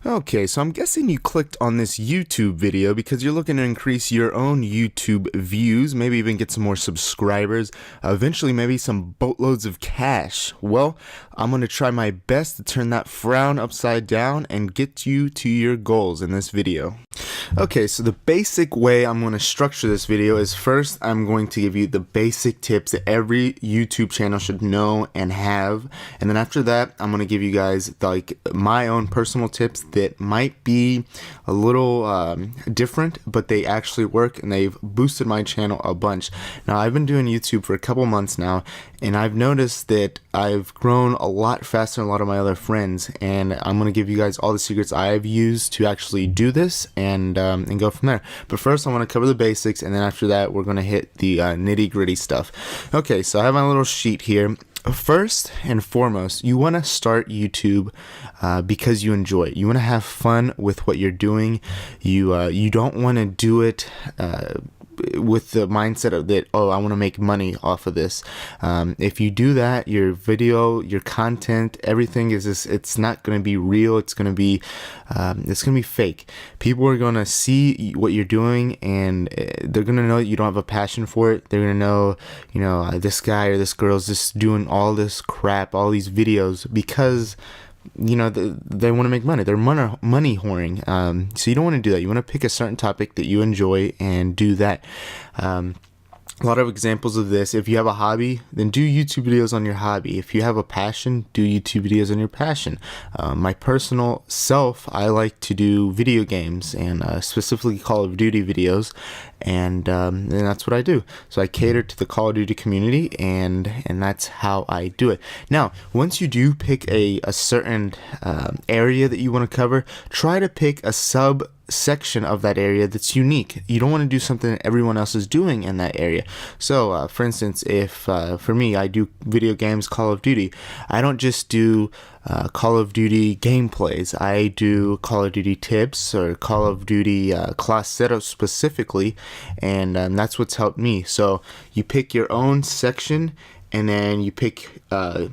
Okay, so I'm guessing you clicked on this YouTube video because you're looking to increase your own YouTube views, maybe even get some more subscribers, eventually maybe some boatloads of cash. Well, I'm going to try my best to turn that frown upside down and get you to your goals in this video. Okay, so the basic way I'm going to structure this video is first I'm going to give you the basic tips that every YouTube channel should know and have, and then after that I'm going to give you guys like my own personal tips that might be a little different, but they actually work and they've boosted my channel a bunch. Now I've been doing YouTube for a couple months now, and I've noticed that I've grown a lot faster than a lot of my other friends, and I'm going to give you guys all the secrets I've used to actually do this and go from there. But first I want to cover the basics, and then after that we're going to hit the nitty-gritty stuff. Okay, so I have my little sheet here. First and foremost, you want to start YouTube because you enjoy it. You want to have fun with what you're doing. You don't want to do it with the mindset of that, oh, I want to make money off of this. If you do that, your video, your content, everything is just, it's not going to be real. It's going to be fake. People are going to see what you're doing, and they're going to know that you don't have a passion for it. They're going to know, this guy or this girl is just doing all this crap, all these videos because they want to make money. They're money whoring. So you don't want to do that. You want to pick a certain topic that you enjoy and do that. A lot of examples of this: if you have a hobby, then do YouTube videos on your hobby. If you have a passion, do YouTube videos on your passion. My personal self, I like to do video games, and specifically Call of Duty videos, and that's what I do. So I cater to the Call of Duty community, and that's how I do it. Now, once you do pick a certain area that you want to cover, try to pick a section of that area that's unique. You don't want to do something that everyone else is doing in that area. So for instance, if for me, I do video games, Call of Duty, I don't just do Call of Duty gameplays. I do Call of Duty tips or Call of Duty class setup specifically, and that's what's helped me. So you pick your own section, and then you pick a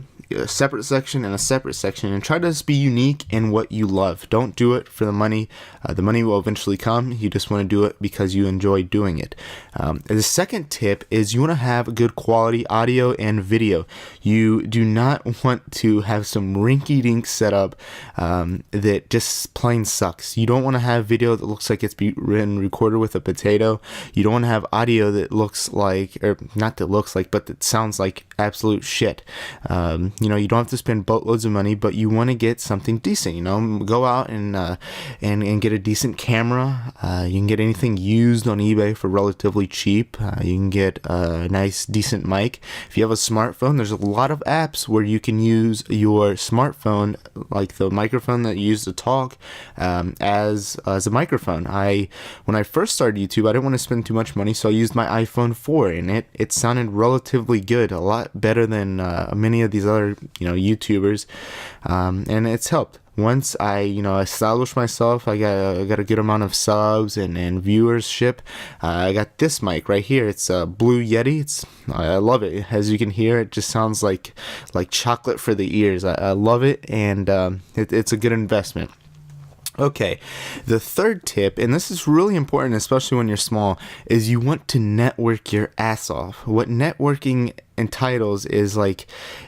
separate section and a separate section, and try to just be unique in what you love. Don't do it for the money. The money will eventually come. You just want to do it because you enjoy doing it. The second tip is you want to have good quality audio and video. You do not want to have some rinky-dink setup that just plain sucks. You don't want to have video that looks like it's been recorded with a potato. You don't want to have audio that looks like, or not that looks like, but that sounds like absolute shit. You don't have to spend boatloads of money, but you want to get something decent. Go out and get a decent camera. You can get anything used on eBay for relatively cheap. You can get a nice, decent mic. If you have a smartphone, there's a lot of apps where you can use your smartphone, like the microphone that you use to talk, as a microphone. When I first started YouTube, I didn't want to spend too much money, so I used my iPhone 4, and it sounded relatively good, a lot better than many of these other YouTubers, and it's helped. Once I established myself, I got a good amount of subs and viewership. I got this mic right here. It's a Blue Yeti. I love it. As you can hear, it just sounds like chocolate for the ears. I love it, and it's a good investment. Okay, the third tip, and this is really important, especially when you're small, is you want to network your ass off. What networking entitles is like,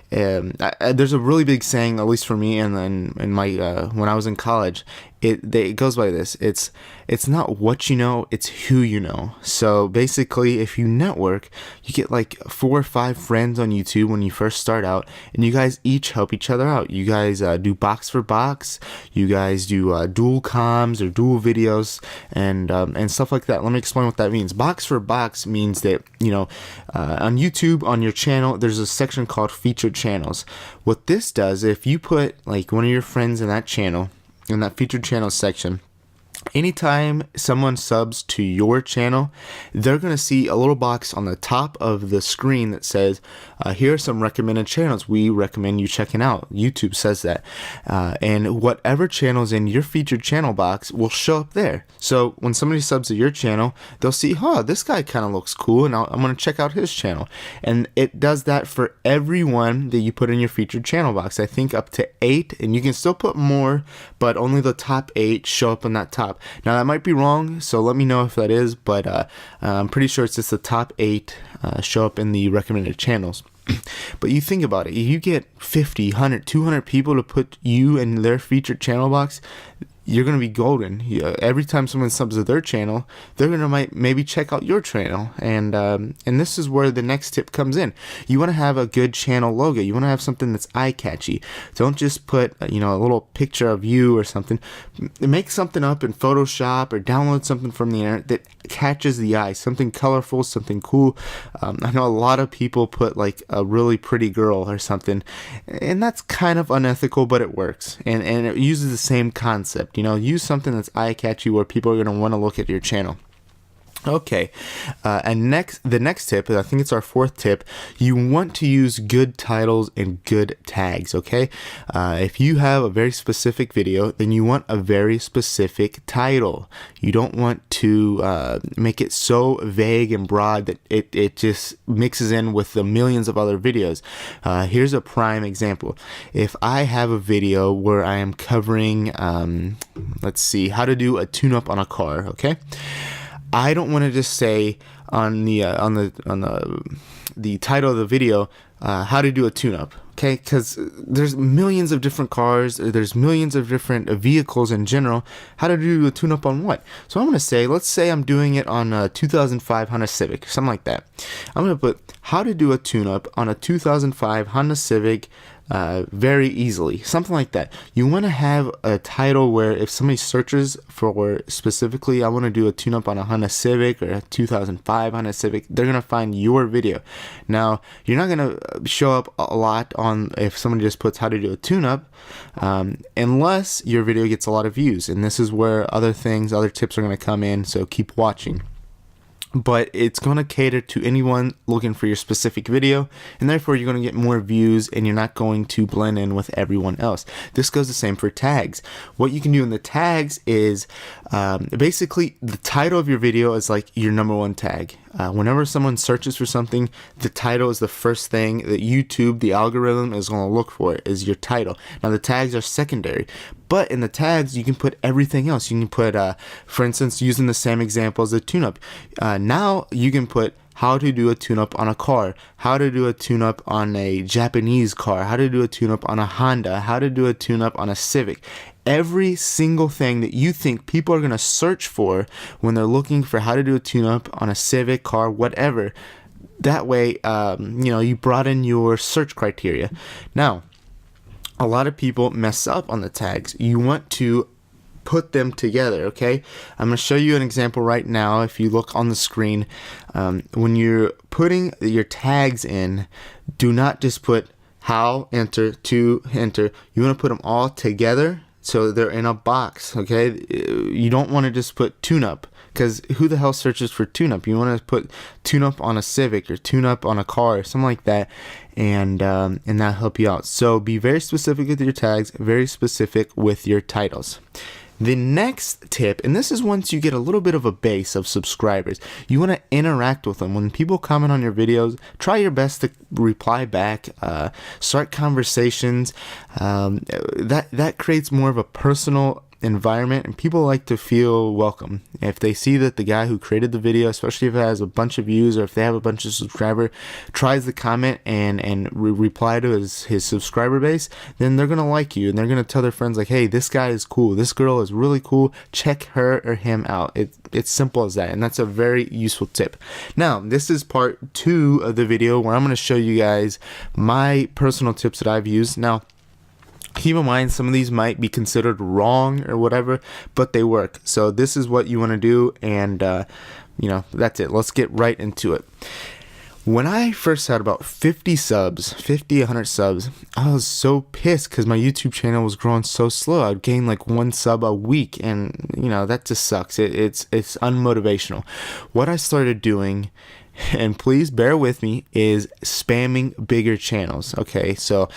there's a really big saying, at least for me, and then in my when I was in college, it goes by this: it's not what you know, it's who you know. So basically, if you network, you get like 4 or 5 friends on YouTube when you first start out, and you guys each help each other out. You guys do box for box. You guys do dual comms or dual videos and stuff like that. Let me explain what that means. Box for box means that on YouTube, on your channel, there's a section called featured channels. What this does, if you put like one of your friends in that channel, in that featured channel section, Anytime someone subs to your channel, they're going to see a little box on the top of the screen that says, here are some recommended channels we recommend you checking out. YouTube says that. And whatever channel's in your featured channel box will show up there. So when somebody subs to your channel, they'll see, this guy kind of looks cool, and I'm going to check out his channel. And it does that for everyone that you put in your featured channel box. I think up to 8, and you can still put more, but only the top 8 show up on that top. Now that might be wrong, so let me know if that is, but I'm pretty sure it's just the top 8 show up in the recommended channels. But you think about it, you get 50, 100, 200 people to put you in their featured channel box, you're going to be golden. Every time someone subs to their channel, they're going to maybe check out your channel. And this is where the next tip comes in. You want to have a good channel logo. You want to have something that's eye-catchy. Don't just put, a little picture of you or something. Make something up in Photoshop or download something from the internet that catches the eye. Something colorful, something cool. I know a lot of people put like a really pretty girl or something, and that's kind of unethical, but it works. And it uses the same concept. Use something that's eye-catchy where people are going to want to look at your channel. Okay, and the next tip, I think it's our 4th tip, you want to use good titles and good tags, okay? If you have a very specific video, then you want a very specific title. You don't want to make it so vague and broad that it just mixes in with the millions of other videos. Here's a prime example. If I have a video where I am covering, let's see, how to do a tune-up on a car, okay? I don't want to just say on the title of the video how to do a tune-up, okay? Because there's millions of different cars, there's millions of different vehicles in general. How to do a tune-up on what? So I'm going to say, let's say I'm doing it on a 2005 Honda Civic, something like that. I'm going to put how to do a tune-up on a 2005 Honda Civic very easily, something like that. You want to have a title where if somebody searches for specifically, I want to do a tune-up on a Honda Civic or a 2005 Honda Civic, they're going to find your video. Now, you're not going to show up a lot on if someone just puts how to do a tune-up, unless your video gets a lot of views, and this is where other tips are going to come in, so keep watching. But it's going to cater to anyone looking for your specific video, and therefore you're going to get more views and you're not going to blend in with everyone else. This goes the same for tags. What you can do in the tags is basically the title of your video is like your #1 tag. Whenever someone searches for something, the title is the first thing that YouTube, the algorithm, is going to look for, is your title. Now the tags are secondary, but in the tags you can put everything else. You can put, for instance, using the same example as a tune-up, now you can put how to do a tune-up on a car, how to do a tune-up on a Japanese car, how to do a tune-up on a Honda, how to do a tune-up on a Civic. Every single thing that you think people are going to search for when they're looking for how to do a tune-up on a Civic, car, whatever. That way, you broaden your search criteria. Now, a lot of people mess up on the tags. You want to put them together, okay? I'm going to show you an example right now. If you look on the screen, when you're putting your tags in, do not just put how, enter, to, enter. You want to put them all together so they're in a box, okay? You don't want to just put tune-up, because who the hell searches for tune-up? You want to put tune-up on a Civic or tune-up on a car or something like that, and that'll help you out. So be very specific with your tags, very specific with your titles. The next tip, and this is once you get a little bit of a base of subscribers, you want to interact with them. When people comment on your videos, try your best to reply back, start conversations. That creates more of a personal environment, and people like to feel welcome. If they see that the guy who created the video, especially if it has a bunch of views or if they have a bunch of subscribers, tries to comment and reply to his subscriber base, then they're gonna like you and they're gonna tell their friends like, hey, this guy is cool, this girl is really cool, check her or him out. It's simple as that, and that's a very useful tip. Now, this is part 2 of the video where I'm going to show you guys my personal tips that I've used. Now, keep in mind, some of these might be considered wrong or whatever, but they work. So this is what you want to do, and that's it. Let's get right into it. When I first had about 50 subs, 50, 100 subs, I was so pissed because my YouTube channel was growing so slow. I'd gain like 1 sub a week, and you know, that just sucks. It's unmotivational. What I started doing, and please bear with me, is spamming bigger channels. Okay, so